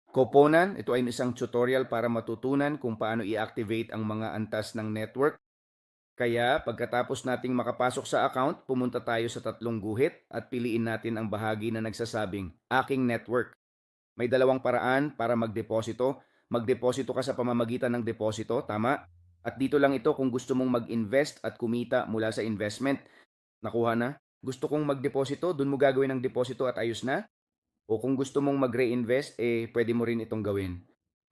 Koponan, ito ay isang tutorial para matutunan kung paano i-activate ang mga antas ng network. Kaya pagkatapos nating makapasok sa account, pumunta tayo sa tatlong guhit at piliin natin ang bahagi na nagsasabing Aking Network. May dalawang paraan para magdeposito. Magdeposito ka sa pamamagitan ng deposito, tama? At dito lang ito kung gusto mong mag-invest at kumita mula sa investment. Nakuha na? Gusto kong magdeposito, dun mo gagawin ang deposito at ayos na? O kung gusto mong mag-reinvest, pwede mo rin itong gawin.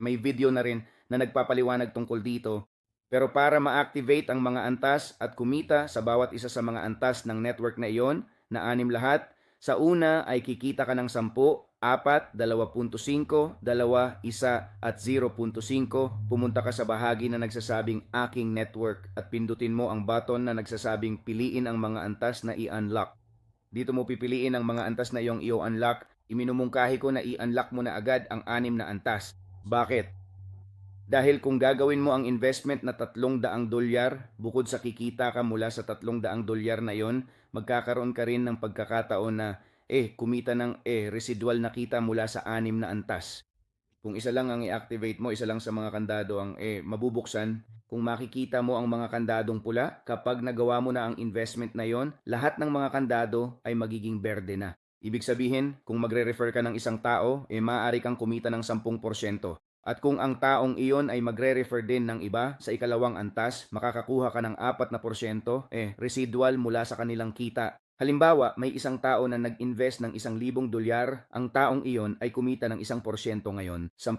May video na rin na nagpapaliwanag tungkol dito. Pero para ma-activate ang mga antas at kumita sa bawat isa sa mga antas ng network na iyon, na anim lahat, sa una ay kikita ka ng 10, 4, 2.5, 2, 1 at 0.5. Pumunta ka sa bahagi na nagsasabing Aking Network at pindutin mo ang button na nagsasabing piliin ang mga antas na i-unlock. Dito mo pipiliin ang mga antas na iyong i-unlock. Iminumungkahi ko na i-unlock mo na agad ang anim na antas. Bakit? Dahil kung gagawin mo ang investment na $300, bukod sa kikita ka mula sa $300 na yon, magkakaroon ka rin ng pagkakataon na kumita ng residual na kita mula sa anim na antas. Kung isa lang ang i-activate mo, isa lang sa mga kandado ang mabubuksan, kung makikita mo ang mga kandadong pula, kapag nagawa mo na ang investment na yon, lahat ng mga kandado ay magiging berde na. Ibig sabihin, kung magre-refer ka ng isang tao, maaari kang kumita ng 10%. At kung ang taong iyon ay magre-refer din ng iba sa ikalawang antas, makakakuha ka ng 4%, residual mula sa kanilang kita. Halimbawa, may isang tao na nag-invest ng $1,000, ang taong iyon ay kumita ng 1% ngayon. $10,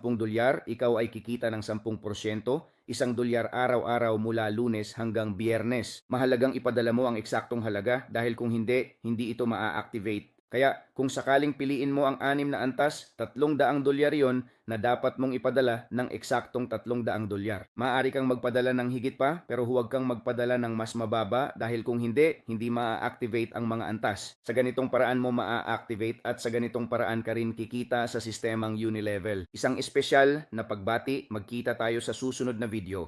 ikaw ay kikita ng 10%, $1 araw-araw mula Lunes hanggang Biyernes. Mahalagang ipadala mo ang eksaktong halaga dahil kung hindi, hindi ito maa-activate. Kaya kung sakaling piliin mo ang anim na antas, $300 yon na dapat mong ipadala ng eksaktong $300. Maaari kang magpadala ng higit pa pero huwag kang magpadala ng mas mababa dahil kung hindi, hindi maa-activate ang mga antas. Sa ganitong paraan mo maa-activate at sa ganitong paraan ka rin kikita sa sistemang Unilevel. Isang espesyal na pagbati, magkita tayo sa susunod na video.